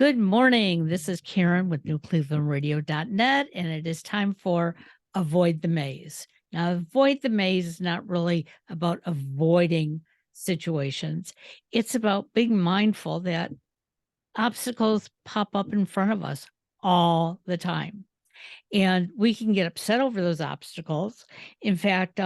Good morning. This is Karen with newclevelandradio.net, and it is time for Avoid the Maze. Now, avoid the maze is not really about avoiding situations. It's about being mindful that obstacles pop up in front of us all the time. And we can get upset over those obstacles. In fact,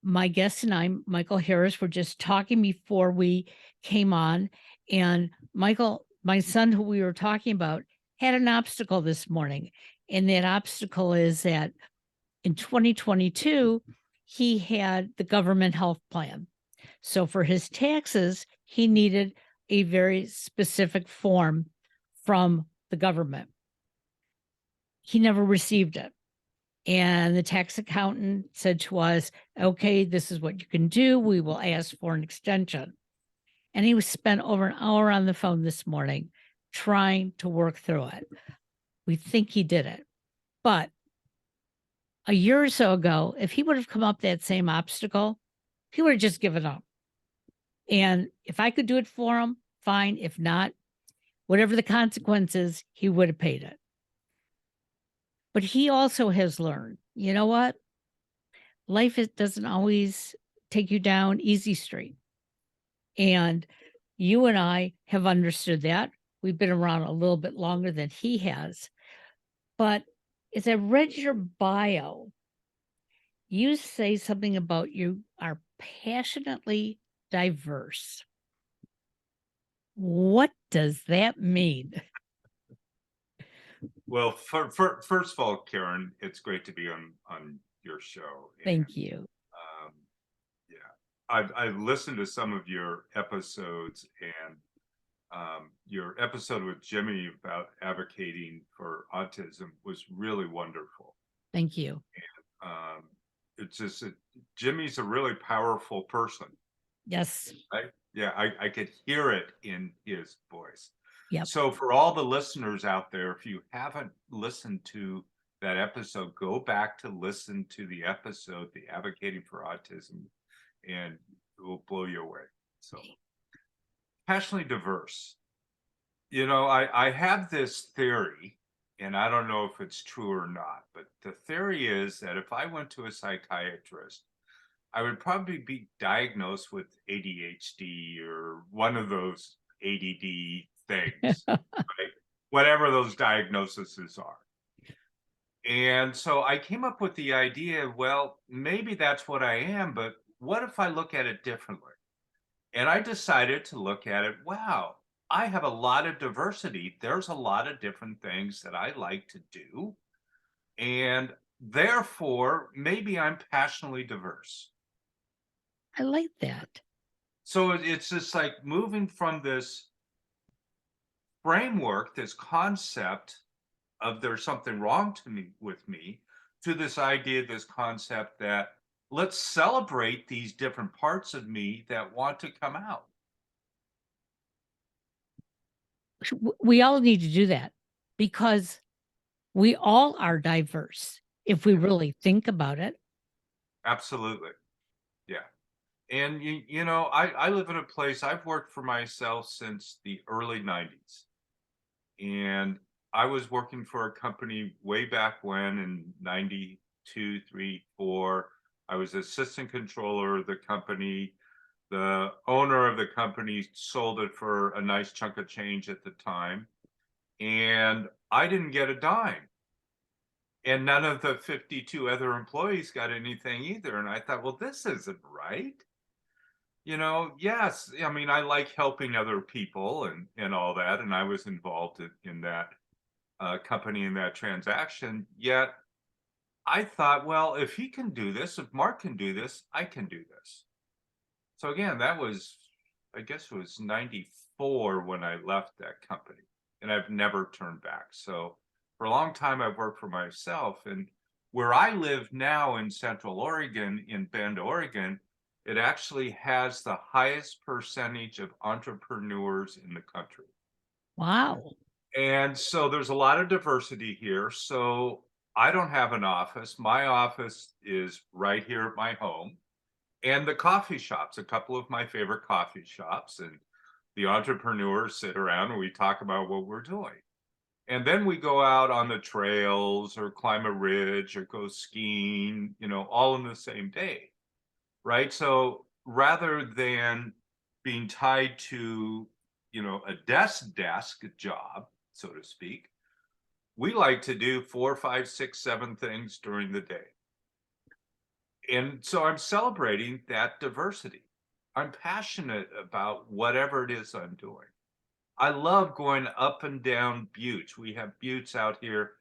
my guest and I, Michael Harris, were just talking before we came on. And Michael, my son, who we were talking about, had an obstacle this morning. And that obstacle is that in 2022, he had the government health plan. So for his taxes, he needed a very specific form from the government. He never received it. And the tax accountant said to us, okay, this is what you can do. We will ask for an extension. And he was spent over an hour on the phone this morning trying to work through it. We think he did it. But a year or so ago, if he would have come up that same obstacle, he would have just given up. And if I could do it for him, fine. If not, whatever the consequences, he would have paid it. But he also has learned, you know what? Life doesn't always take you down easy street. And you and I have understood that. We've been around a little bit longer than he has. But as I read your bio, you say something about you are passionately diverse. What does that mean? Well, first of all, Karen, it's great to be on your show. Thank you. Yeah, I've listened to some of your episodes, and your episode with Jimmy about advocating for autism was really wonderful. Thank you. Um, it's just Jimmy's a really powerful person. Yes. I could hear it in his voice. Yep. So for all the listeners out there, if you haven't listened to that episode, go back to listen to the episode, the Advocating for Autism, and it will blow you away. So passionately diverse. You know, I have this theory, and I don't know if it's true or not, but the theory is that if I went to a psychiatrist, I would probably be diagnosed with ADHD or one of those ADD things, right? Whatever those diagnoses are. And so I came up with the idea, well, maybe that's what I am, but what if I look at it differently? And I decided to look at it, wow, I have a lot of diversity. There's a lot of different things that I like to do. And therefore, maybe I'm passionately diverse. I like that. So it's just like moving from this framework, this concept of there's something wrong with me, to this idea, this concept that let's celebrate these different parts of me that want to come out. We all need to do that because we all are diverse if we really think about it. Absolutely. Yeah. And you know, I live in a place, I've worked for myself since the early 90s. And I was working for a company way back when in 92, 3, 4. I was assistant controller of the company. The owner of the company sold it for a nice chunk of change at the time. And I didn't get a dime. And none of the 52 other employees got anything either. And I thought, well, this isn't right. You know, yes, I mean, I like helping other people and all that. And I was involved in that company in that transaction. Yet I thought, well, if he can do this, if Mark can do this, I can do this. So again, that was, I guess it was 94 when I left that company, and I've never turned back. So for a long time, I've worked for myself. And where I live now in Central Oregon, in Bend, Oregon, it actually has the highest percentage of entrepreneurs in the country. Wow. And so there's a lot of diversity here. So I don't have an office. My office is right here at my home. And the coffee shops, a couple of my favorite coffee shops. And The entrepreneurs sit around and we talk about what we're doing. And then we go out on the trails or climb a ridge or go skiing, all in the same day, right? So rather than being tied to, a desk job, so to speak, we like to do 4, 5, 6, 7 things during the day. And so I'm celebrating that diversity. I'm passionate about whatever it is I'm doing. I love going up and down buttes. We have buttes out here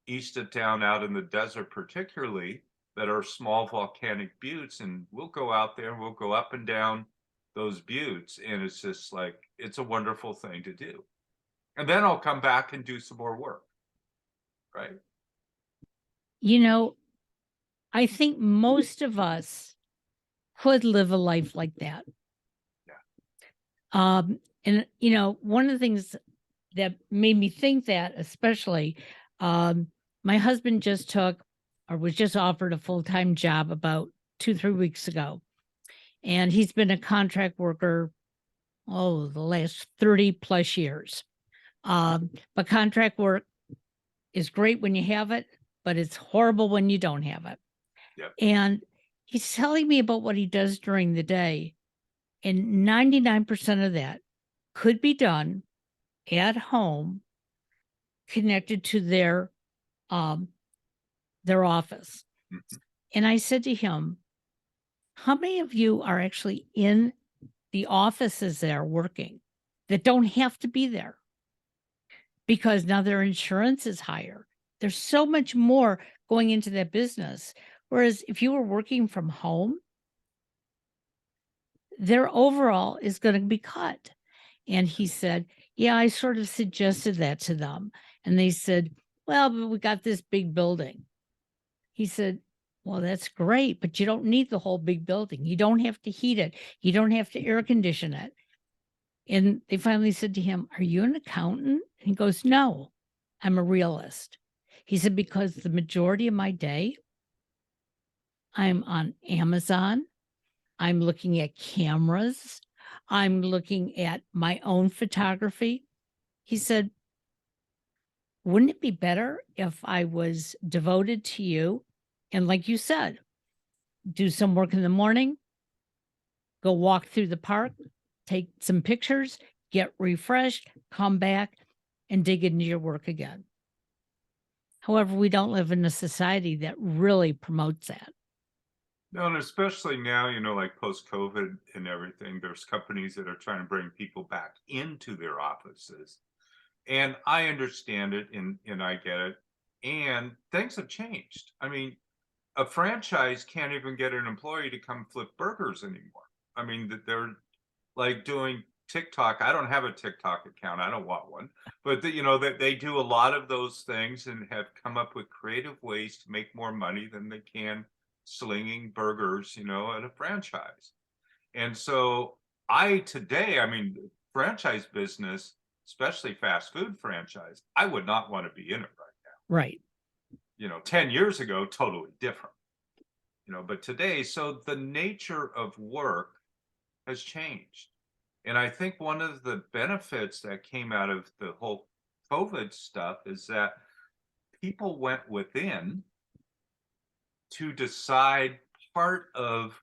east of town, out in the desert, particularly, that are small volcanic buttes. And we'll go out there and we'll go up and down those buttes. And it's just like, it's a wonderful thing to do. And then I'll come back and do some more work. Right. You know, I think most of us could live a life like that. Yeah. And one of the things that made me think that, especially, my husband just took or was just offered a full-time job about 2-3 weeks ago. And he's been a contract worker, the last 30 plus years. But contract work is great when you have it, but it's horrible when you don't have it. Yep. And he's telling me about what he does during the day. And 99% of that could be done at home, connected to their office. Mhm. And I said to him, how many of you are actually in the offices there working that don't have to be there? Because now their insurance is higher. There's so much more going into that business. Whereas if you were working from home, their overall is going to be cut. And he said, yeah, I sort of suggested that to them. And they said, well, but we got this big building. He said, well, that's great, but you don't need the whole big building. You don't have to heat it. You don't have to air condition it. And they finally said to him, are you an accountant? And he goes, no, I'm a realist. He said, because the majority of my day, I'm on Amazon. I'm looking at cameras. I'm looking at my own photography. He said, wouldn't it be better if I was devoted to you? And like you said, do some work in the morning, go walk through the park, take some pictures, get refreshed, come back and dig into your work again. However, we don't live in a society that really promotes that. No, and especially now, like post-COVID and everything, there's companies that are trying to bring people back into their offices. And I understand it and I get it. And things have changed. I mean, a franchise can't even get an employee to come flip burgers anymore. I mean, they're like doing TikTok. I don't have a TikTok account. I don't want one. But they do a lot of those things and have come up with creative ways to make more money than they can slinging burgers, at a franchise. And so I mean, franchise business, especially fast food franchise, I would not want to be in it Right. right now. 10 years ago, totally different. But today, so the nature of work has changed. And I think one of the benefits that came out of the whole COVID stuff is that people went within to decide part of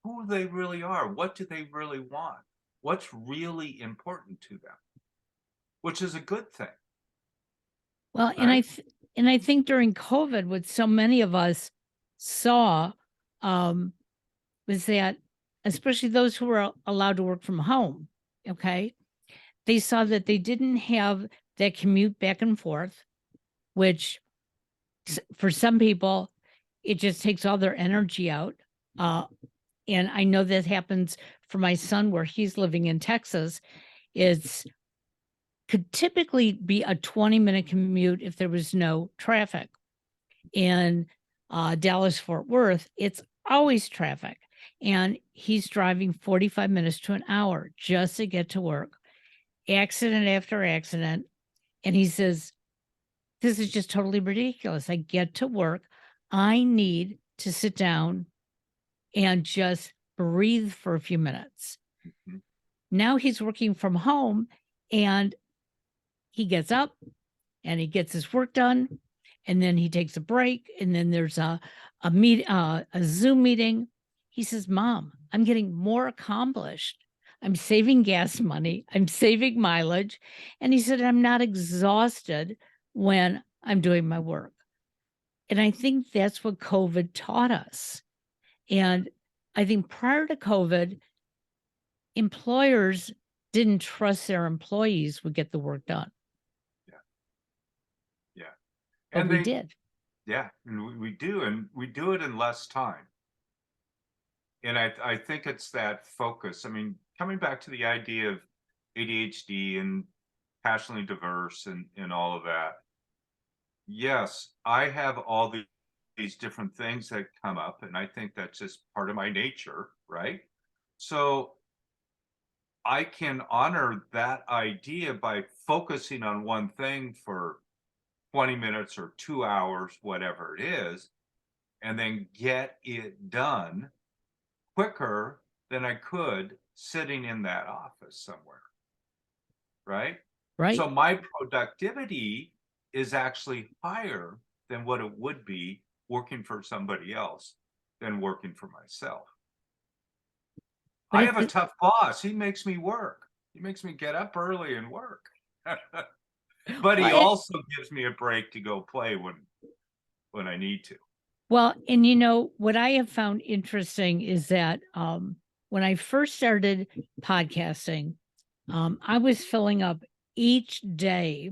who they really are. What do they really want? What's really important to them? Which is a good thing. Well, Right? and I think during COVID, what so many of us saw was that, especially those who were allowed to work from home, okay, they saw that they didn't have that commute back and forth, which for some people, it just takes all their energy out. And I know that happens for my son where he's living in Texas. It's could typically be a 20-minute commute if there was no traffic. In Dallas, Fort Worth, it's always traffic. And he's driving 45 minutes to an hour just to get to work, accident after accident. And he says, this is just totally ridiculous. I get to work. I need to sit down and just breathe for a few minutes. Mhm. Now he's working from home and he gets up and he gets his work done, and then he takes a break, and then there's a Zoom meeting. He says, "Mom, I'm getting more accomplished. I'm saving gas money. I'm saving mileage." And he said, "I'm not exhausted when I'm doing my work." And I think that's what COVID taught us. And I think prior to COVID, employers didn't trust their employees would get the work done, Yeah. Yeah. but And we they, did. yeah, and we do, and we do it in less time. And I think it's that focus. I mean, coming back to the idea of ADHD and passionately diverse and all of that. Yes, I have all these different things that come up, and I think that's just part of my nature, right? So I can honor that idea by focusing on one thing for 20 minutes or 2 hours, whatever it is, and then get it done quicker than I could sitting in that office somewhere, right? Right. So my productivity is actually higher than what it would be working for somebody else than working for myself. But I at have a the tough boss. He makes me work. He makes me get up early and work. But well, he also gives me a break to go play when I need to. and what I have found interesting is that when I first started podcasting, I was filling up each day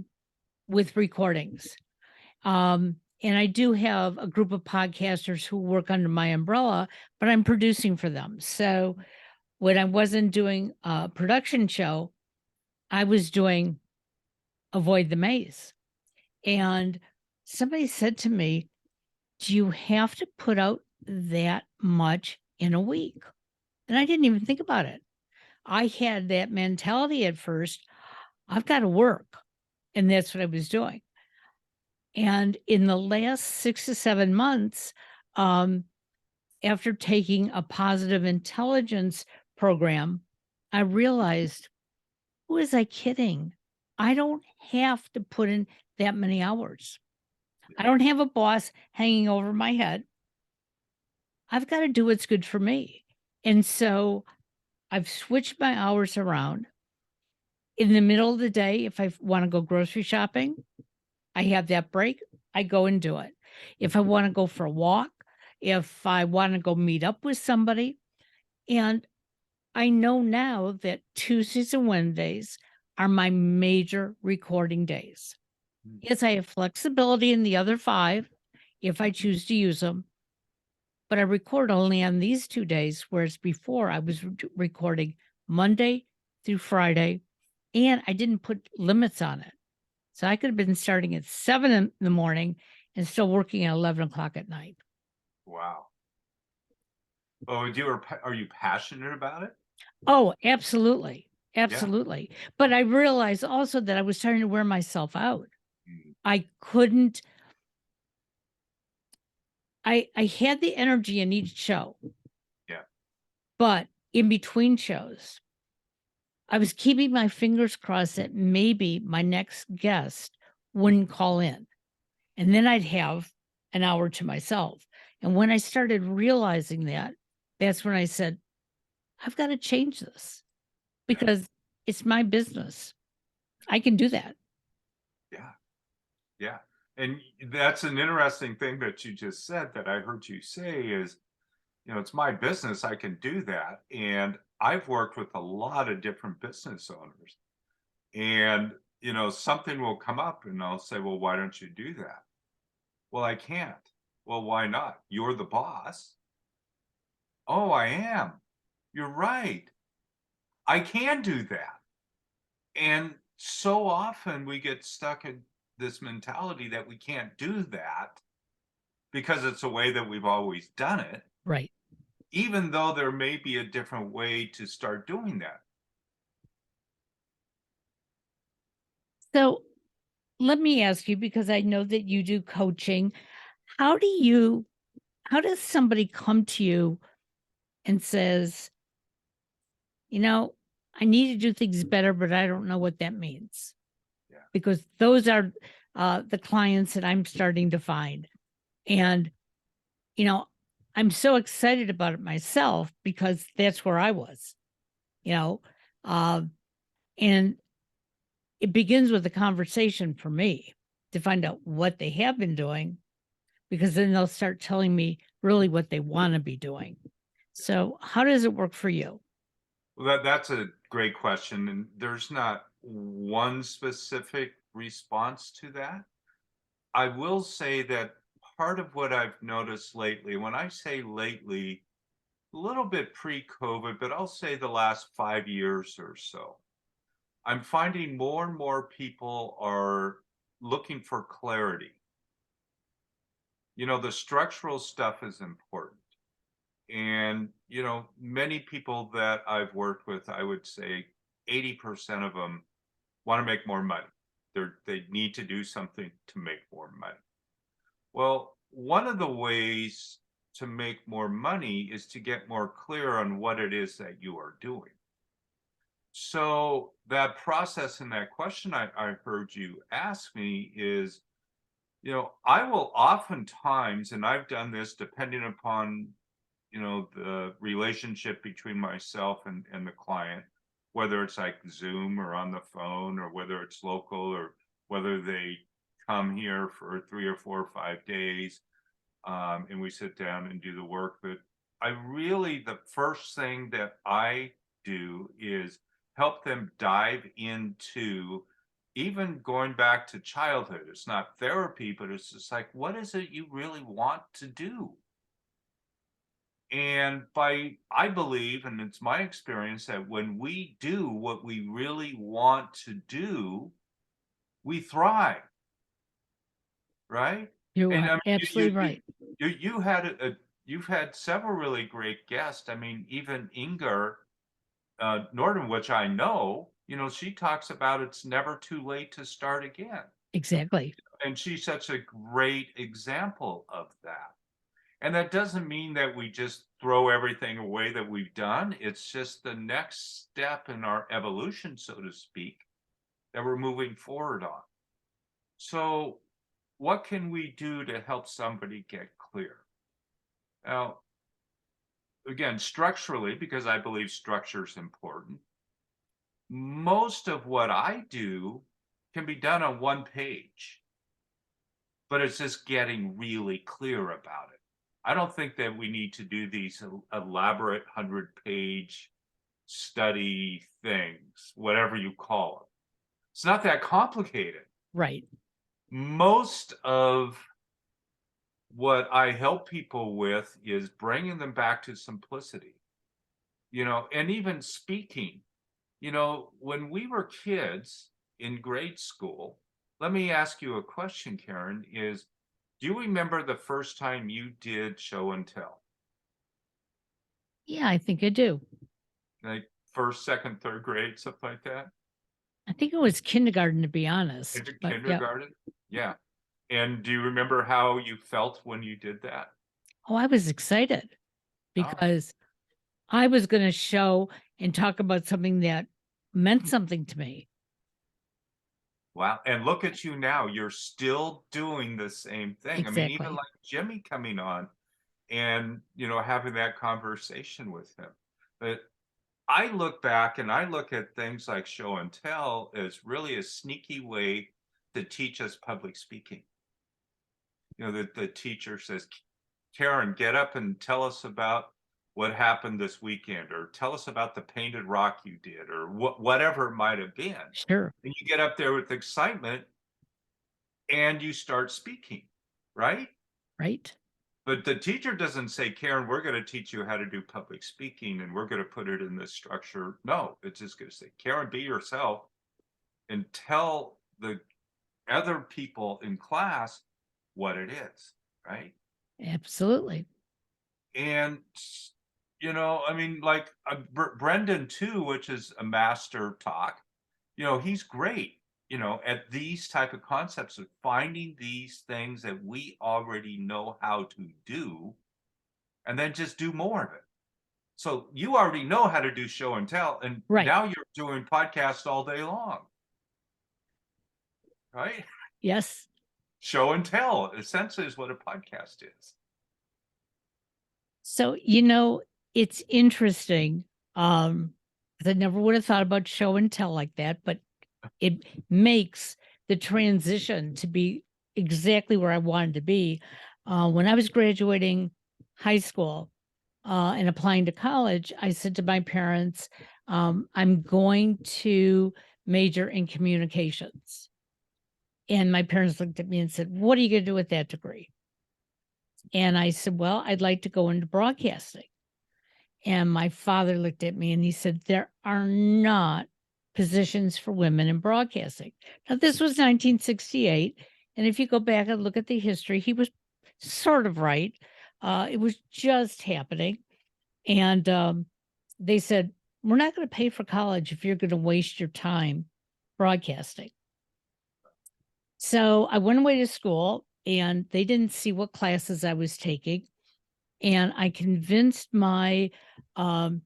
with recordings. And I do have a group of podcasters who work under my umbrella, but I'm producing for them. So when I wasn't doing a production show, I was doing Avoid the Maze. And somebody said to me, "Do you have to put out that much in a week?" And I didn't even think about it. I had that mentality at first. I've got to work. And that's what I was doing. And in the last 6 to 7 months, um, after taking a positive intelligence program, I realized, who was I kidding? I don't have to put in that many hours. I don't have a boss hanging over my head. I've got to do what's good for me. And so I've switched my hours around. In the middle of the day, if I want to go grocery shopping, I have that break, I go and do it. If I want to go for a walk, if I want to go meet up with somebody, and I know now that Tuesdays and Wednesdays are my major recording days. Mm. Yes, I have flexibility in the other 5 if I choose to use them, but I record only on these 2 days, whereas before I was recording Monday through Friday, and I didn't put limits on it. So I could have been starting at 7 in the morning and still working at 11 o'clock at night. Wow. Oh, are you passionate about it? Oh, absolutely. Yeah. Absolutely. But I realized also that I was starting to wear myself out. Mm. I couldn't I had the energy in each show, Yeah. but in between shows, I was keeping my fingers crossed that maybe my next guest wouldn't call in. And then I'd have an hour to myself. And when I started realizing that, that's when I said, I've got to change this Yeah. because it's my business. I can do that. Yeah. Yeah. And that's an interesting thing that you just said that I heard you say is, it's my business. I can do that. And I've worked with a lot of different business owners. And, something will come up and I'll say, well, why don't you do that? Well, I can't. Well, why not? You're the boss. Oh, I am. You're right. I can do that. And so often we get stuck in this mentality that we can't do that because it's a way that we've always done it, Right. even though there may be a different way to start doing that. So let me ask you, because I know that you do coaching, how do you, how does somebody come to you and says, you know, I need to do things better, but I don't know what that means. Yeah. Because those are the clients that I'm starting to find. And, you know, I'm so excited about it myself because that's where I was, you know, um, and it begins with a conversation for me to find out what they have been doing, because then they'll start telling me really what they want to be doing. So, how does it work for you? Well, that's a great question, and there's not one specific response to that. I will say that part of what I've noticed lately, when I say lately, a little bit pre-COVID, but I'll say the last 5 years or so, I'm finding more and more people are looking for clarity. The structural stuff is important. And, many people that I've worked with, I would say 80% of them want to make more money. They need to do something to make more money. Well, one of the ways to make more money is to get more clear on what it is that you are doing. So that process and that question I heard you ask me is, I will oftentimes, and I've done this depending upon, the relationship between myself and the client, whether it's like Zoom or on the phone, or whether it's local, or whether they come here for 3 or 4 or 5 days, and we sit down and do the work. But the first thing that I do is help them dive into, even going back to childhood. It's not therapy, but it's just like, what is it you really want to do? And I believe, and it's my experience, that when we do what we really want to do, we thrive, right? You And are I mean, absolutely right. you had you've had several really great guests. I mean, even Inger Norden, which I know, she talks about it's never too late to start again, Exactly. and she's such a great example of that. And that doesn't mean that we just throw everything away that we've done. It's just the next step in our evolution, so to speak, that we're moving forward on. So, what can we do to help somebody get clear? Now, again, structurally, because I believe structure is important, most of what I do can be done on one page, but it's just getting really clear about it. I don't think that we need to do these elaborate 100-page study things, whatever you call it. It's not that complicated. Right. Most of what I help people with is bringing them back to simplicity, and even speaking. When we were kids in grade school, let me ask you a question, Karen, do you remember the first time you did show and tell? Yeah, I think I do. Like first, second, third grade, something like that? I think it was kindergarten, to be honest. But yeah. Kindergarten? Yeah. And do you remember how you felt when you did that? Oh, I was excited Oh, because I was going to show and talk about something that meant something to me. wow. And look at you now. You're still doing the same thing. I mean, even Exactly. like Jimmy coming on and, having that conversation with him. But I look back and I look at things like show and tell as really a sneaky way to teach us public speaking. The teacher says, Karen, get up and tell us about what happened this weekend, or tell us about the painted rock you did, or whatever it might have been. Sure. And you get up there with excitement and you start speaking, right? Right. But the teacher doesn't say, Karen, we're going to teach you how to do public speaking and we're going to put it in this structure. No, it's just going to say, Karen, be yourself and tell the other people in class what it is, right? Absolutely. And, I mean, like Brendan, too, which is a master talk, he's great, at these type of concepts of finding these things that we already know how to do and then just do more of it. So you already know how to do show and tell, and Right. now you're doing podcasts all day long, right? Yes. Show and tell essentially is what a podcast is. So, it's interesting. 'Cause I never would have thought about show and tell like that, but it makes the transition to be exactly where I wanted to be. When I was graduating high school and applying to college, I said to my parents, I'm going to major in communications. And my parents looked at me and said, "What are you going to do with that degree?" And I said, "Well, I'd like to go into broadcasting." And my father looked at me and he said, "There are not positions for women in broadcasting." Now, this was 1968. And if you go back and look at the history, he was sort of right. It was just happening. And they said, "We're not going to pay for college if you're going to waste your time broadcasting." So I went away to school and they didn't see what classes I was taking. And I convinced my um,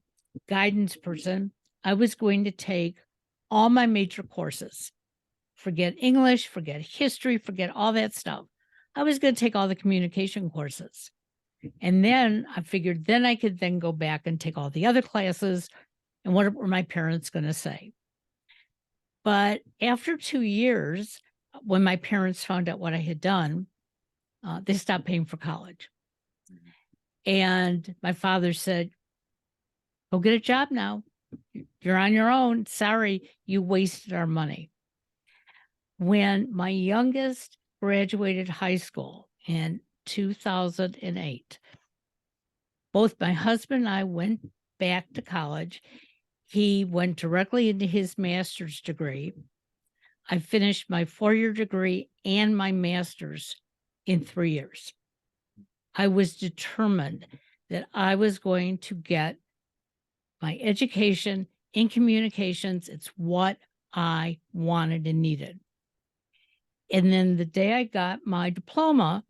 guidance person I was going to take all my major courses. Forget English, forget history, forget all that stuff. I was going to take all the communication courses. And then I figured then I could then go back and take all the other classes. And what were my parents going to say? But after 2 years, when my parents found out what I had done, they stopped paying for college. Mhm. And my father said, "Go get a job now. You're on your own. Sorry, you wasted our money." When my youngest graduated high school in 2008, both my husband and I went back to college. He went directly into his master's degree. I finished my 4-year degree and my master's in 3 years. I was determined that I was going to get my education in communications. It's what I wanted and needed. And then the day I got my diploma,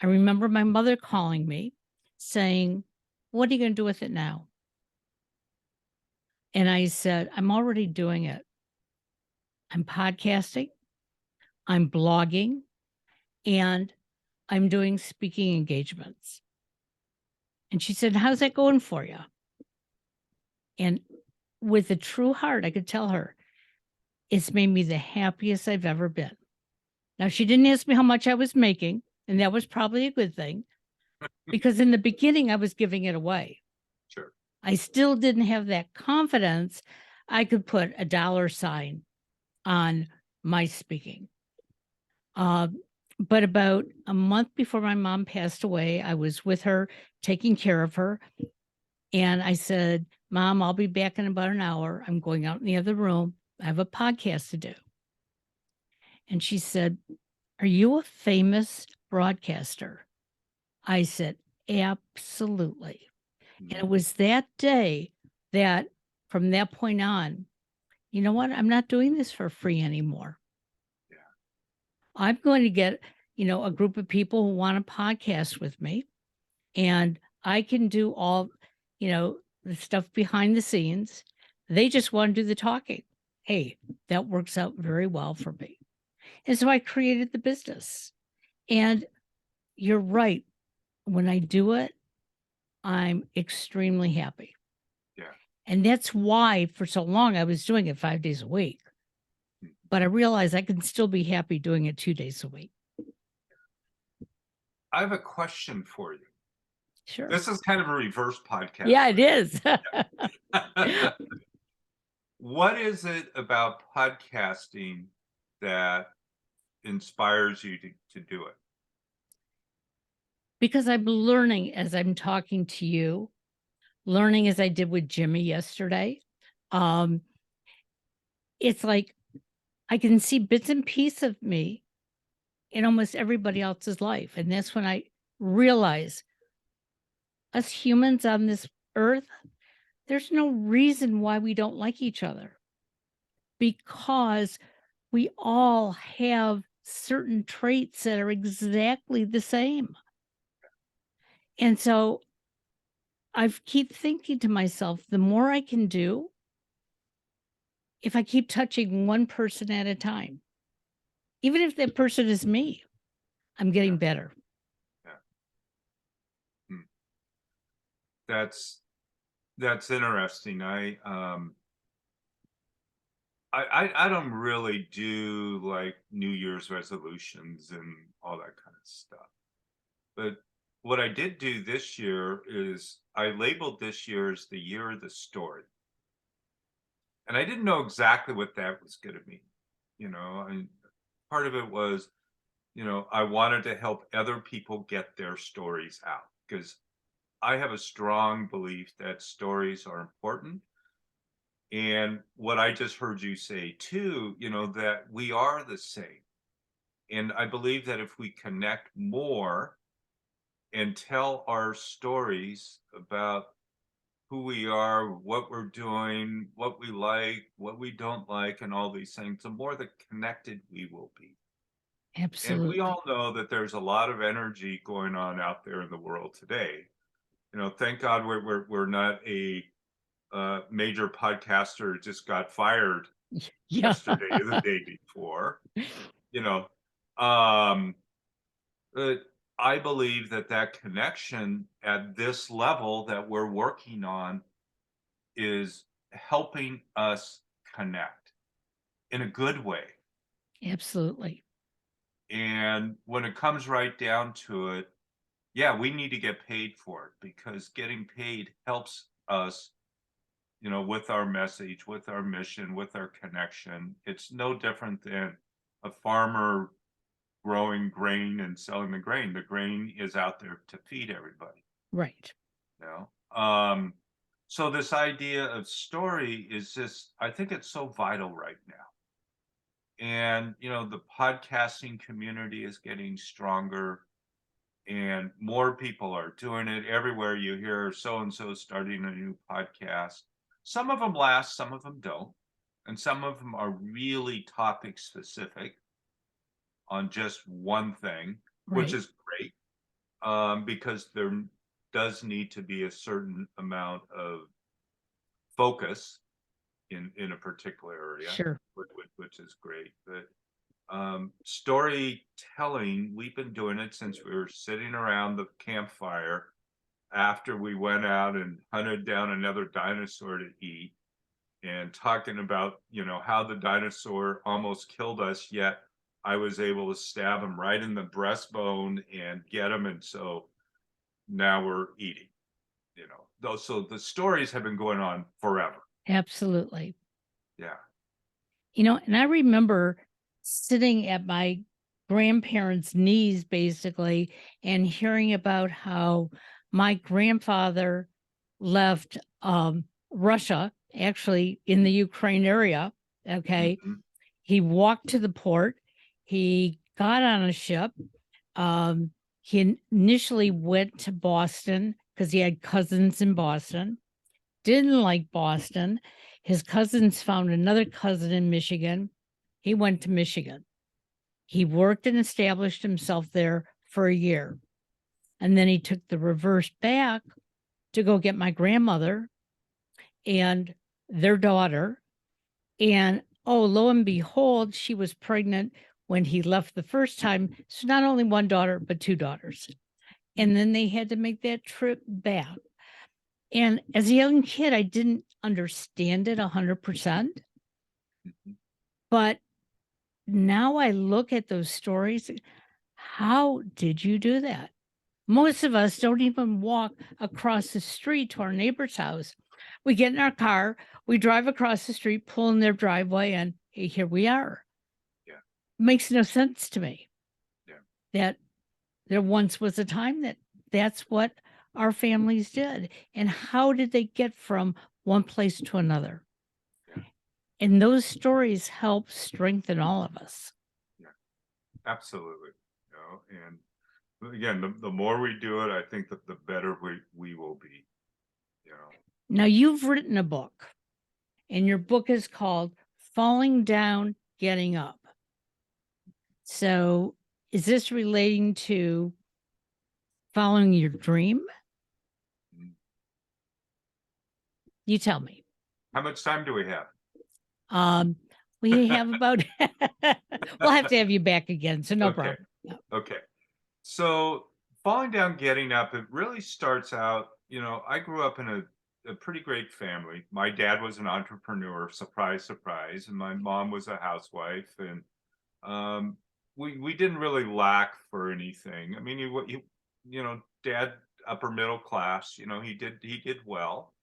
I remember my mother calling me saying, "What are you going to do with it now?" And I said, "I'm already doing it. I'm podcasting, I'm blogging, and I'm doing speaking engagements." And she said, "How's that going for you?" And with a true heart, I could tell her, it's made me the happiest I've ever been. Now, she didn't ask me how much I was making, and that was probably a good thing because in the beginning, I was giving it away. Sure. I still didn't have that confidence. I could put a dollar sign on my speaking. But about a month before my mom passed away, I was with her, taking care of her. And I said, "Mom, I'll be back in about an hour. I'm going out in the other room. I have a podcast to do." And she said, "Are you a famous broadcaster?" I said, "Absolutely." And it Mhm. was that day that from that point on, you know what? I'm not doing this for free anymore. Yeah. I'm going to get, a group of people who want to podcast with me and I can do all, the stuff behind the scenes. They just want to do the talking. Hey, that works out very well for me. And so I created the business. And you're right. When I do it, I'm extremely happy. Yeah. And that's why for so long I was doing it 5 days a week. Mhm. But I realized I can still be happy doing it 2 days a week. I have a question for you. Sure. This is kind of a reverse Yeah, podcast. it is. What is it about podcasting that inspires you to do it? Because I'm learning as I'm talking to you, learning as I did with Jimmy yesterday. Um, it's like I can see bits and pieces of me in almost everybody else's life. And that's when I realize us humans on this earth, there's no reason why we don't like each other because we all have certain traits that are exactly the same. And so I keep thinking to myself, the more I can do, if I keep touching one person at a time, even if that person is me, I'm Yeah. getting better. Yeah. Hmm. That's interesting. I don't really do like New Year's resolutions and all that kind of stuff. But what I did do this year is I labeled this year as the year of the story. And I didn't know exactly what that was going to mean. And part of it was, I wanted to help other people get their stories out because I have a strong belief that stories are important. And what I just heard you say too, that we are the same. And I believe that if we connect more and tell our stories about who we are, what we're doing, what we like, what we don't like, and all these things, the more the connected we will be. And we Absolutely. all know that there's a lot of energy going on out there in the world today. Thank God we're not a major podcaster who just got fired Yeah. yesterday or the day before. You know, um, but I believe that connection at this level that we're working on is helping us connect in a good way. Absolutely. And when it comes right down to it, yeah, we need to get paid for it because getting paid helps us, with our message, with our mission, with our connection. It's no different than a farmer growing grain and selling the grain. The grain is out there to feed everybody, Right. you know. So this idea of story is just, I think it's so vital right now. And the podcasting community is getting stronger and more people are doing it. Everywhere you hear so and so starting a new podcast. Some of them last, some of them don't, and some of them are really topic specific on just one thing, which Right. is great, because there does need to be a certain amount of focus in a particular area, Sure. which is great. But storytelling, we've been doing it since we were sitting around the campfire after we went out and hunted down another dinosaur to eat and talking about, how the dinosaur almost killed us, yet I was able to stab him right in the breastbone and get him. And so now we're eating, those. So the stories have been going on forever. Absolutely. Yeah. And I remember sitting at my grandparents' knees basically and hearing about how my grandfather left Russia, actually in the Ukraine area. Okay. Hmm. He walked to the port, he got on a ship. He initially went to Boston because he had cousins in Boston, didn't like Boston. His cousins found another cousin in Michigan. He went to Michigan. He worked and established himself there for a year. And then he took the reverse back to go get my grandmother and their daughter. And oh, lo and behold, she was pregnant when he left the first time. So not only one daughter, but two daughters. And then they had to make that trip back. And as a young kid, I didn't understand it 100%. Hmm. But now I look at those stories. How did you do that? Most of us don't even walk across the street to our neighbor's house. We get in our car, we drive across the street, pull in their driveway, and hey, here we are. Yeah. Makes no sense to me Yeah. that there once was a time that that's what our families did. And how did they get from one place to another? Yeah. And those stories help strengthen all of us. Yeah. Absolutely. And again, the more we do it, I think that the better we will be. You know. Now, you've written a book, and your book is called Falling Down, Getting Up. So, is this relating to following your dream? Mm. You tell me. How much time do we have? We have about we'll have to have you back again, so no Okay. problem. Yeah. Okay. So falling down, getting up, it really starts out, I grew up in a pretty great family. My dad was an entrepreneur, surprise, surprise, and my mom was a housewife, and um, we didn't really lack for anything. I mean, dad upper middle class, he did well,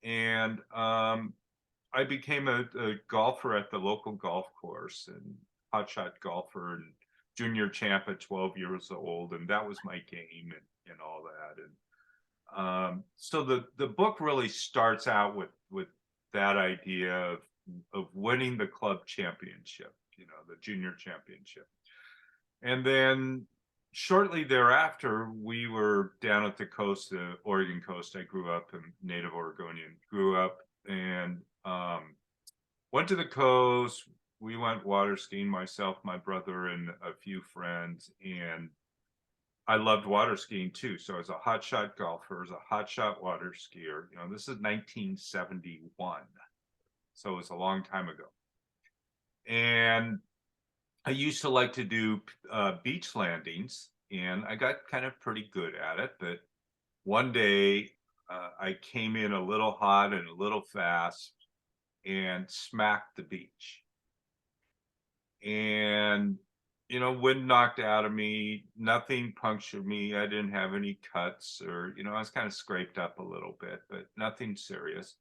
and I became a golfer at the local golf course and hotshot golfer and junior champ at 12 years old, and that was my game and all that. And so the book really starts out with that idea of winning the club championship, the junior championship, and then shortly thereafter we were down at the coast, the Oregon coast. I grew up in native Oregonian, grew up and went to the coast. We went water skiing, myself, my brother, and a few friends. And I loved water skiing too. So as a hotshot golfer, as a hotshot water skier, this is 1971. So it was a long time ago. And I used to like to do beach landings, and I got kind of pretty good at it. But one day I came in a little hot and a little fast and smacked the beach. And, wind knocked out of me, nothing punctured me. I didn't have any cuts or, I was kind of scraped up a little bit, but nothing serious.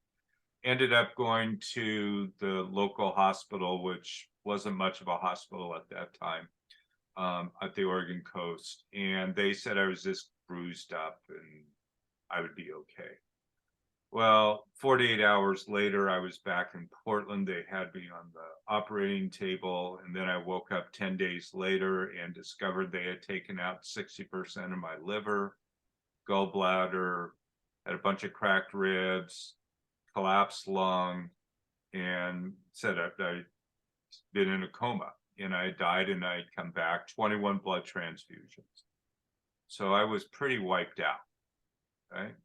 Ended up going to the local hospital, which wasn't much of a hospital at that time, at the Oregon coast. And they said I was just bruised up and I would be okay. Well, 48 hours later, I was back in Portland. They had me on the operating table. And then I woke up 10 days later and discovered they had taken out 60% of my liver, gallbladder, had a bunch of cracked ribs, collapsed lung, and said I'd been in a coma and I died and I'd come back, 21 blood transfusions. So I was pretty wiped out, right?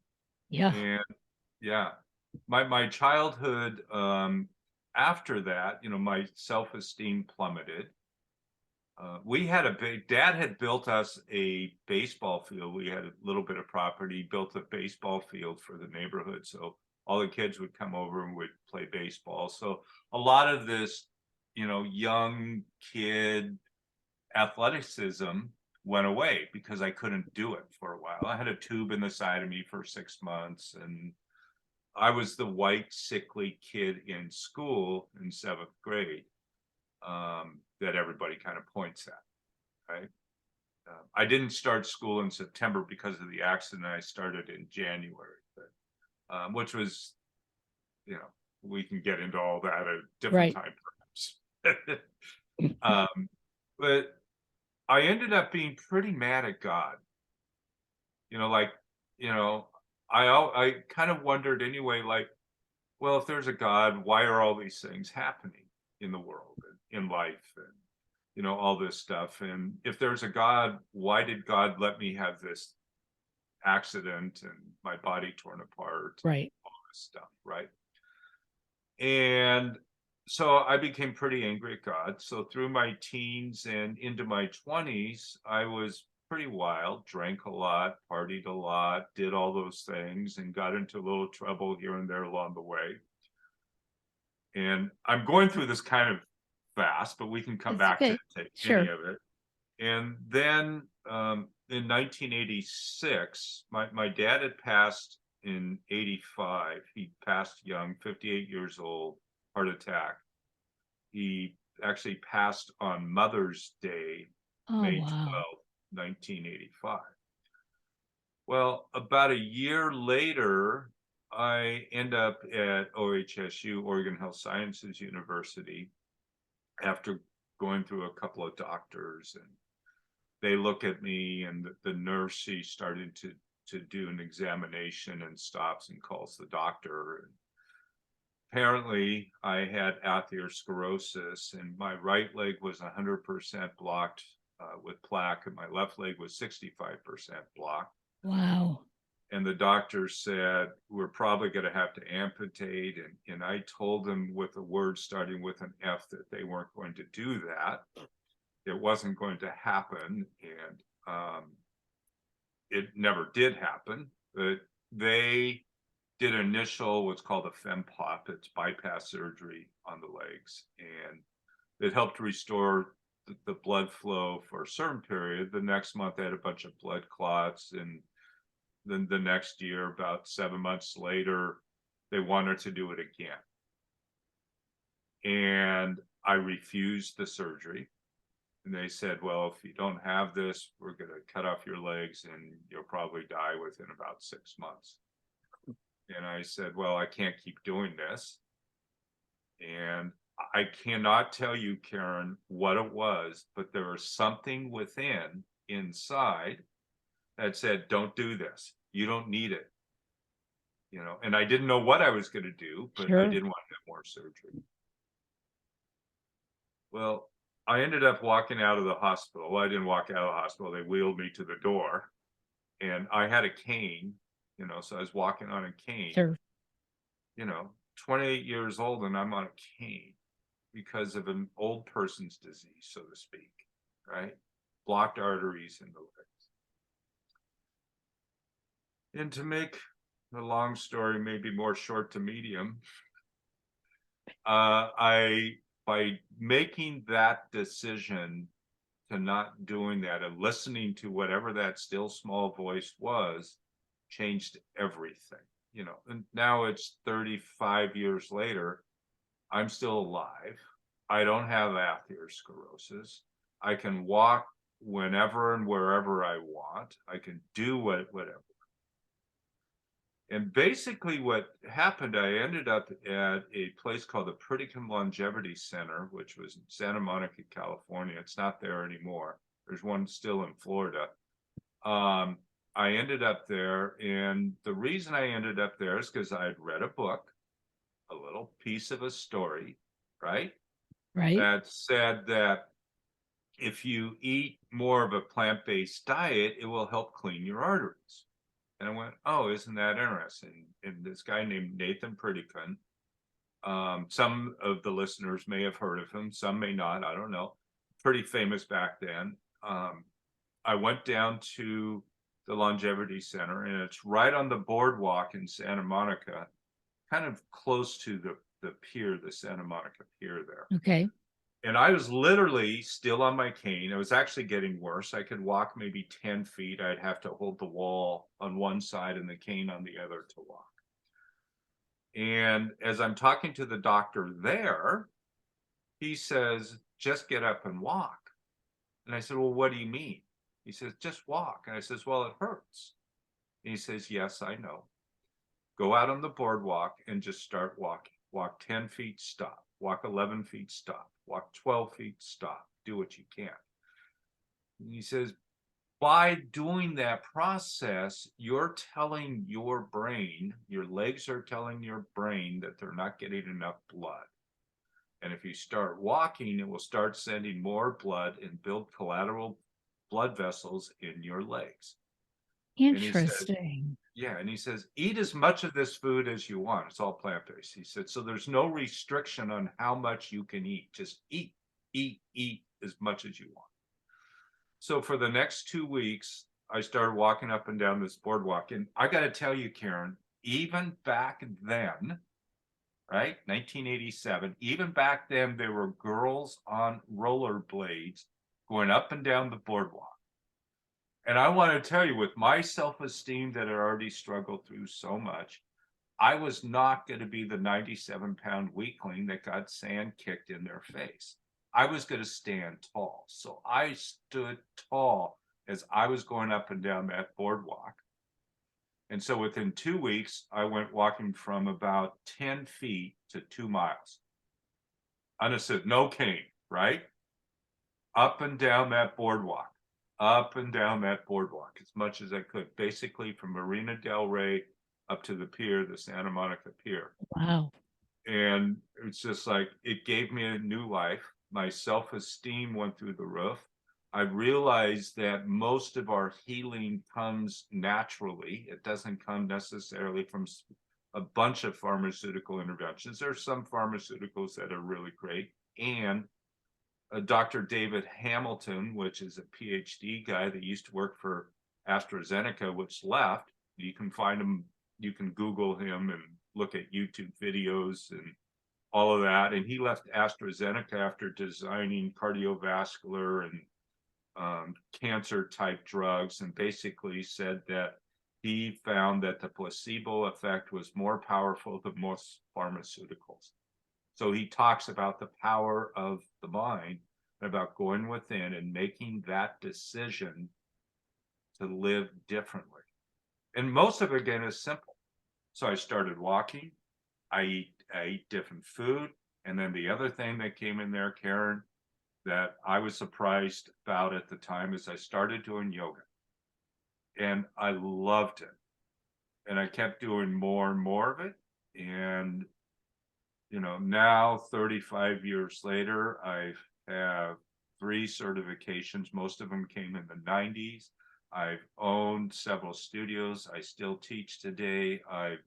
Yeah. And yeah, my childhood, after that, my self-esteem plummeted. We had dad had built us a baseball field. We had a little bit of property, built a baseball field for the neighborhood. So all the kids would come over and would play baseball. So a lot of this, young kid athleticism went away because I couldn't do it for a while. I had a tube in the side of me for 6 months, and I was the white, sickly kid in school in 7th grade, that everybody kind of points at, right? I didn't start school in September because of the accident. I started in January, but, which was, we can get into all that at a different Right. time, perhaps. But I ended up being pretty mad at God. Like, I kind of wondered anyway, like, well, if there's a God, why are all these things happening in the world and in life and, all this stuff? And if there's a God, why did God let me have this accident and my body torn apart? Right. All this stuff, right? And so I became pretty angry at God. So through my teens and into my 20s, I was pretty wild, drank a lot, partied a lot, did all those things, and got into a little trouble here and there along the way. And I'm going through this kind of fast, but we can come It's back okay. to Sure. any of it. And then in 1986, my dad had passed in 85. He passed young, 58 years old, heart attack. He actually passed on Mother's Day, Oh, May wow. 12th, 1985. Well, about a year later, I end up at OHSU, Oregon Health Sciences University, after going through a couple of doctors, and they look at me, and the nurse, she started to do an examination and stops and calls the doctor. And apparently I had atherosclerosis, and my right leg was 100% blocked with plaque, and my left leg was 65% blocked. Wow. And the doctor said, we're probably going to have to amputate. And I told them with a word starting with an F that they weren't going to do that. It wasn't going to happen. And it never did happen. But they did initial what's called a fempop. It's bypass surgery on the legs. And it helped restore the blood flow for a certain period. The next month, I had a bunch of blood clots. And then the next year, about 7 months later, they wanted to do it again. And I refused the surgery. And they said, well, if you don't have this, we're going to cut off your legs and you'll probably die within about 6 months. And I said, well, I can't keep doing this. And I cannot tell you, Karen, what it was, but there was something inside that said, don't do this. You don't need it. And I didn't know what I was going to do, but I didn't want to have more surgery. Well, I ended up walking out of the hospital. Well, I didn't walk out of the hospital. They wheeled me to the door, and I had a cane, so I was walking on a cane, Sure. 28 years old, and I'm on a cane because of an old person's disease, so to speak, right? Blocked arteries in the legs. And to make the long story maybe more short to medium, by making that decision to not doing that and listening to whatever that still small voice was, changed everything. And now it's 35 years later. I'm still alive. I don't have atherosclerosis. I can walk whenever and wherever I want. I can do whatever. And basically what happened, I ended up at a place called the Pritikin Longevity Center, which was in Santa Monica, California. It's not there anymore. There's one still in Florida. I ended up there, and the reason I ended up there is because I had read a book, a little piece of a story, right? Right. That said that if you eat more of a plant-based diet, it will help clean your arteries. And I went, oh, isn't that interesting? And this guy named Nathan Pritikin, some of the listeners may have heard of him, some may not, I don't know. Pretty famous back then. I went down to the Longevity Center, and it's right on the boardwalk in Santa Monica, kind of close to the pier, the Santa Monica pier there. Okay. And I was literally still on my cane. It was actually getting worse. I could walk maybe 10 feet. I'd have to hold the wall on one side and the cane on the other to walk. And as I'm talking to the doctor there, he says, just get up and walk. And I said, well, what do you mean? He says, just walk. And I says, well, it hurts. And he says, yes, I know. Go out on the boardwalk and just start walking. Walk 10 feet, stop. Walk 11 feet, stop. Walk 12 feet, stop. Do what you can. And he says, by doing that process, you're telling your brain, your legs are telling your brain that they're not getting enough blood. And if you start walking, it will start sending more blood and build collateral blood vessels in your legs. Interesting. And he says, eat as much of this food as you want. It's all plant-based. He said, so there's no restriction on how much you can eat. Just eat as much as you want. So for the next 2 weeks, I started walking up and down this boardwalk. And I got to tell you, Karen, even back then, right, 1987, even back then, there were girls on rollerblades going up and down the boardwalk. And I want to tell you, with my self-esteem that I already struggled through so much, I was not going to be the 97-pound weakling that got sand kicked in their face. I was going to stand tall. So I stood tall as I was going up and down that boardwalk. And so within 2 weeks, I went walking from about 10 feet to 2 miles. Unassisted, no cane, right? Up and down that boardwalk. Up and down that boardwalk as much as I could, basically from Marina Del Rey up to the pier, the Santa Monica Pier. Wow. And it's just like, it gave me a new life. My self-esteem went through the roof. I realized that most of our healing comes naturally. It doesn't come necessarily from a bunch of pharmaceutical interventions. There are some pharmaceuticals that are really great. And Dr. David Hamilton, which is a PhD guy that used to work for AstraZeneca, which left. You can find him, you can Google him and look at YouTube videos and all of that. And he left AstraZeneca after designing cardiovascular and cancer type drugs, and basically said that he found that the placebo effect was more powerful than most pharmaceuticals. So he talks about the power of the mind and about going within and making that decision to live differently. And most of it, again, is simple. So I started walking, I eat different food. And then the other thing that came in there, Karen, that I was surprised about at the time is I started doing yoga. And I loved it. And I kept doing more and more of it. And, now 35 years later, I have 3 certifications. Most of them came in the 90s. I've owned several studios. I still teach today. I've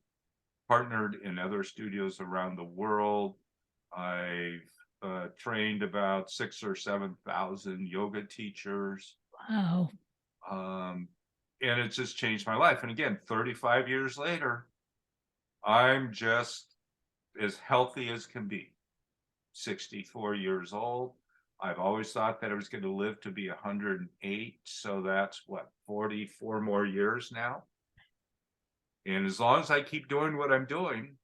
partnered in other studios around the world. I've trained about 6,000 or 7,000 yoga teachers. Wow. And it's just changed my life. And again, 35 years later, I'm just as healthy as can be. 64 years old. I've always thought that I was going to live to be 108. So that's what, 44 more years now. And as long as I keep doing what I'm doing,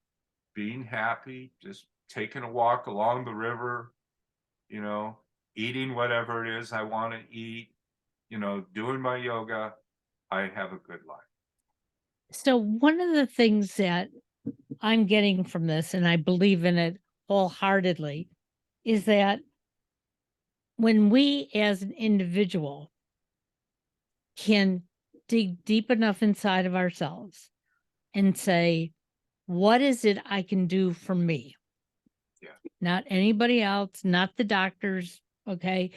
being happy, just taking a walk along the river, eating whatever it is I want to eat, doing my yoga, I have a good life. So one of the things that I'm getting from this, and I believe in it wholeheartedly, is that when we as an individual can dig deep enough inside of ourselves and say, what is it I can do for me? Yeah. Not anybody else, not the doctors. Okay.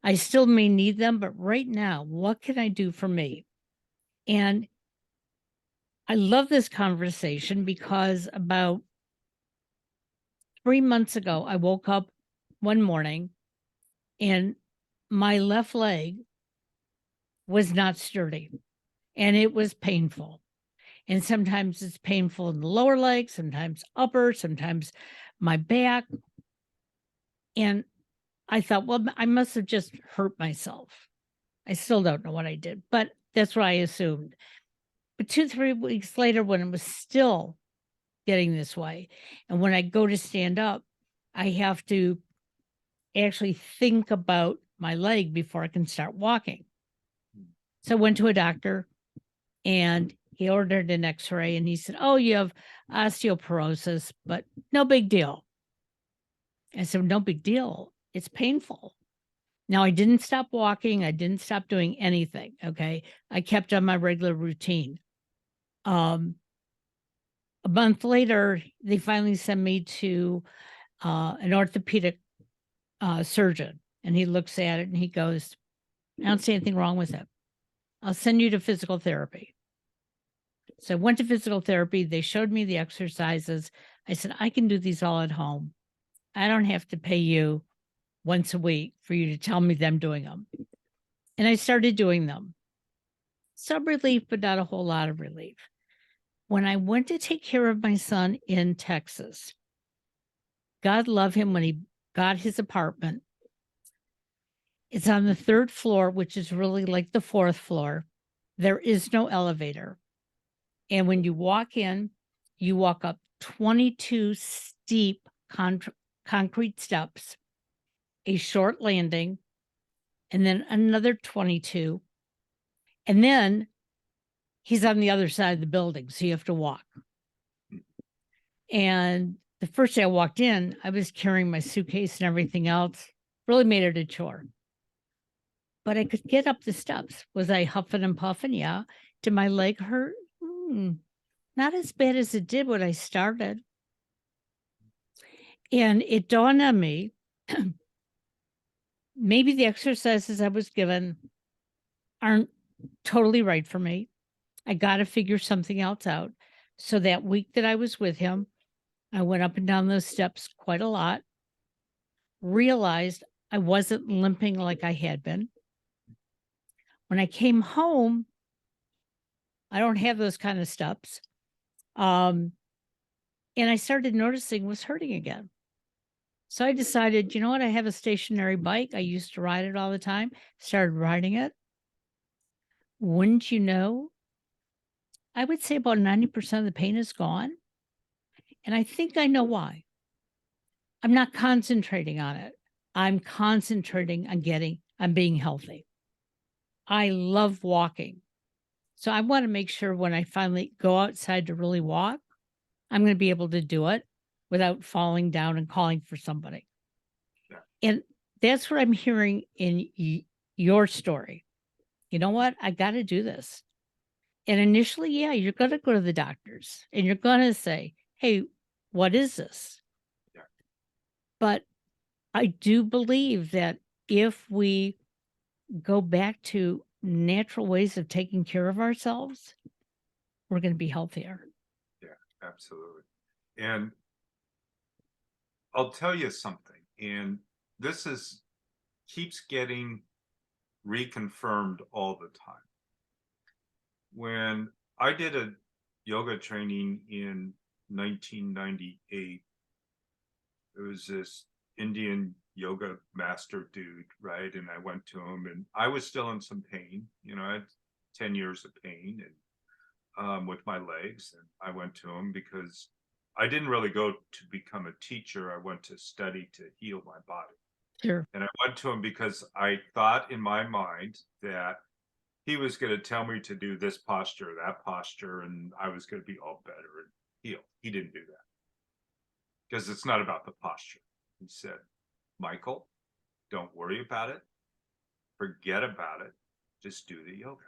I still may need them, but right now, what can I do for me? And I love this conversation because about 3 months ago, I woke up one morning and my left leg was not sturdy and it was painful. And sometimes it's painful in the lower leg, sometimes upper, sometimes my back. And I thought, well, I must have just hurt myself. I still don't know what I did, but that's what I assumed. But 2, 3 weeks later, when it was still getting this way, and when I go to stand up, I have to actually think about my leg before I can start walking. So I went to a doctor and he ordered an x-ray and he said, oh, you have osteoporosis, but no big deal. I said, no big deal. It's painful. Now, I didn't stop walking. I didn't stop doing anything. Okay. I kept on my regular routine. A month later, they finally sent me to an orthopedic surgeon, and he looks at it and he goes, I don't see anything wrong with it. I'll send you to physical therapy. So I went to physical therapy. They showed me the exercises. I said, I can do these all at home. I don't have to pay you once a week for you to tell me that I'm doing them. And I started doing them. Some relief, but not a whole lot of relief. When I went to take care of my son in Texas, God love him, when he got his apartment, it's on the 3rd floor, which is really like the 4th floor. There is no elevator. And when you walk in, you walk up 22 steep concrete steps, a short landing, and then another 22. And then he's on the other side of the building, so you have to walk. And the first day I walked in, I was carrying my suitcase and everything else, really made it a chore. But I could get up the steps. Was I huffing and puffing? Yeah. Did my leg hurt? Not as bad as it did when I started. And it dawned on me maybe the exercises I was given aren't totally right for me. I got to figure something else out. So that week that I was with him, I went up and down those steps quite a lot, realized I wasn't limping like I had been. When I came home, I don't have those kind of steps. Um, and I started noticing was hurting again. So I decided, you know what? I have a stationary bike. I used to ride it all the time, started riding it. Wouldn't you know? I would say about 90% of the pain is gone. And I think I know why. I'm not concentrating on it. I'm concentrating on being healthy. I love walking. So I want to make sure when I finally go outside to really walk, I'm going to be able to do it without falling down and calling for somebody. Yeah. And that's what I'm hearing in your story. You know what? I got to do this. And initially, yeah, you're going to go to the doctors and you're going to say, hey, what is this? Yeah. But I do believe that if we go back to natural ways of taking care of ourselves, we're going to be healthier. Yeah, absolutely. And I'll tell you something, and this keeps getting reconfirmed all the time. When I did a yoga training in 1998, there was this Indian yoga master dude, right? And I went to him, and I was still in some pain. I had 10 years of pain and with my legs. And I went to him because I didn't really go to become a teacher. I went to study to heal my body. Sure. And I went to him because I thought in my mind that he was going to tell me to do this posture, that posture, and I was going to be all better and healed. He didn't do that because it's not about the posture. He said, Michael, don't worry about it. Forget about it. Just do the yoga.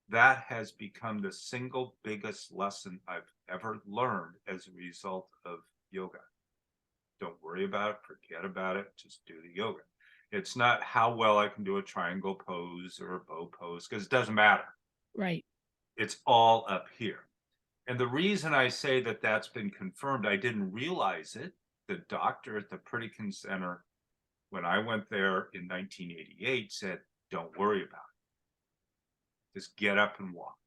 That has become the single biggest lesson I've ever learned as a result of yoga. Don't worry about it. Forget about it. Just do the yoga. It's not how well I can do a triangle pose or a bow pose because it doesn't matter. Right. It's all up here. And the reason I say that that's been confirmed, I didn't realize it. The doctor at the Pritikin Center, when I went there in 1988, said, don't worry about it. Just get up and walk.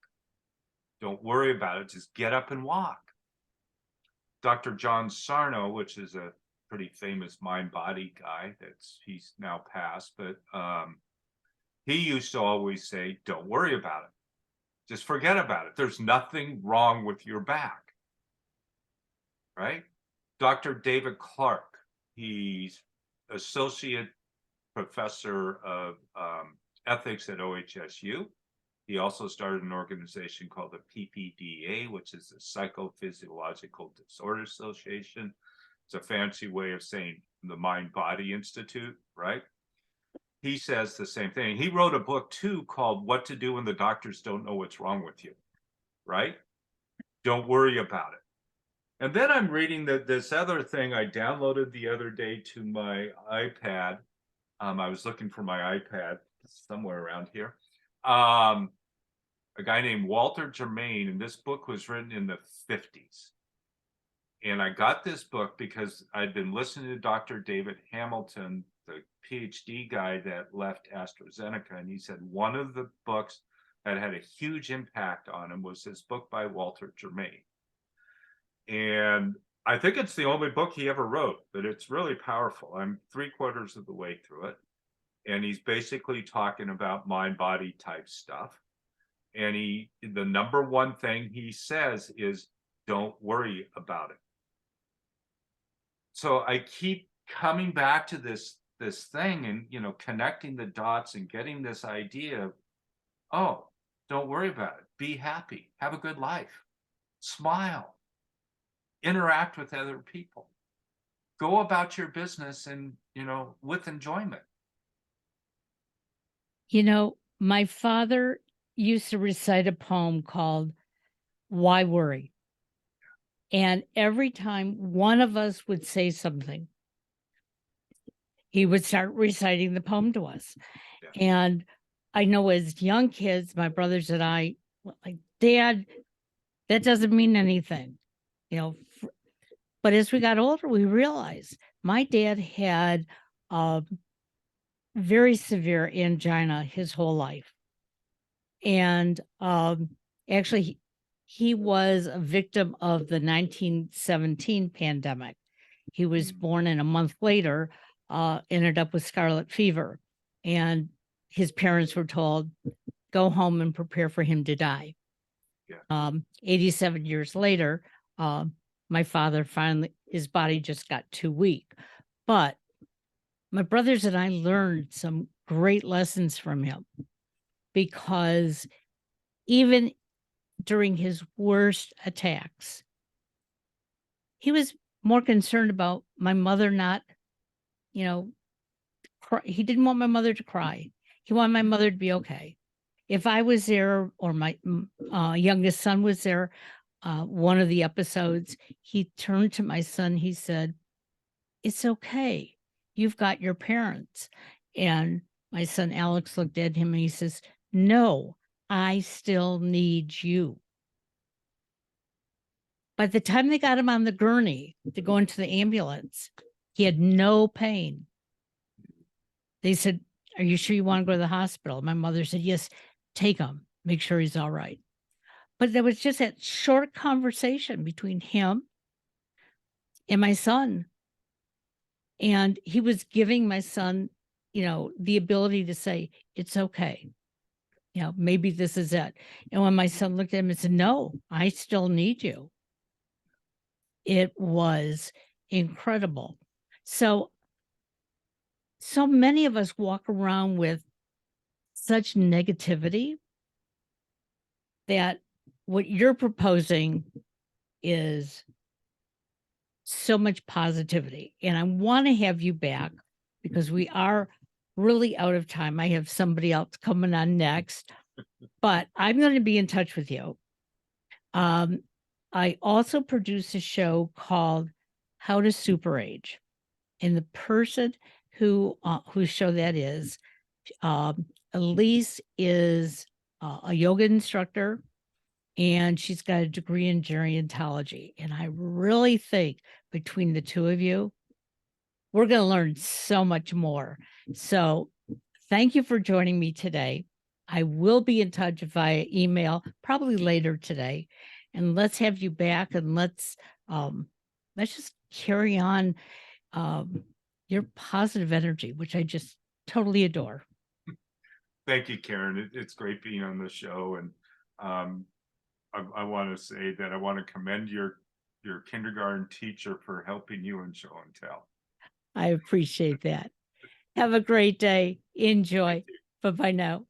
Don't worry about it. Just get up and walk. Dr. John Sarno, which is a pretty famous mind-body guy, he's now passed, but he used to always say, don't worry about it. Just forget about it. There's nothing wrong with your back, right? Dr. David Clark, he's associate professor of ethics at OHSU. He also started an organization called the PPDA, which is the Psychophysiological Disorders Association. It's a fancy way of saying the Mind Body Institute, right? He says the same thing. He wrote a book too called What to Do When the Doctors Don't Know What's Wrong with You, right? Don't worry about it. And then I'm reading this other thing I downloaded the other day to my iPad. I was looking for my iPad somewhere around here. A guy named Walter Germain, and this book was written in the 50s. And I got this book because I'd been listening to Dr. David Hamilton, the PhD guy that left AstraZeneca, and he said one of the books that had a huge impact on him was this book by Walter Germain. And I think it's the only book he ever wrote, but it's really powerful. I'm 3/4 of the way through it. And he's basically talking about mind-body type stuff. And the number one thing he says is, don't worry about it. So I keep coming back to this thing and, connecting the dots and getting this idea of, oh, don't worry about it. Be happy. Have a good life. Smile. Interact with other people. Go about your business and, with enjoyment. My father used to recite a poem called Why Worry? And every time one of us would say something, he would start reciting the poem to us. Yeah. And I know as young kids, my brothers and I, like, Dad, that doesn't mean anything, you know. But as we got older, we realized my dad had very severe angina his whole life. And actually, he was a victim of the 1917 pandemic. He was born, and a month later, ended up with scarlet fever. And his parents were told, go home and prepare for him to die. Yeah. 87 years later, my father finally, his body just got too weak. But my brothers and I learned some great lessons from him, because even during his worst attacks, he was more concerned about my mother not, you know, he didn't want my mother to cry. He wanted my mother to be okay. If I was there, or my youngest son was there, one of the episodes, he turned to my son, he said, "It's okay. You've got your parents." And my son Alex looked at him and he says, "No, I still need you." By the time they got him on the gurney to go into the ambulance, he had no pain. They said, "Are you sure you want to go to the hospital?" My mother said, "Yes, take him. Make sure he's all right." But there was just that short conversation between him and my son. And he was giving my son, the ability to say, "It's okay. Maybe this is it." And when my son looked at him and said, "No, I still need you," it was incredible. So many of us walk around with such negativity, that what you're proposing is so much positivity. And I want to have you back, because we are really out of time. I have somebody else coming on next, but I'm going to be in touch with you. I also produce a show called How to Super Age. And the person whose show that is, Elise is a yoga instructor, and she's got a degree in gerontology. And I really think between the two of you, we're going to learn so much more. So thank you for joining me today. I will be in touch via email, probably later today. And let's have you back, and let's just carry on your positive energy, which I just totally adore. Thank you, Karen. It's great being on the show. And I want to say that I want to commend your kindergarten teacher for helping you in show and tell. I appreciate that. Have a great day. Enjoy. Bye-bye now.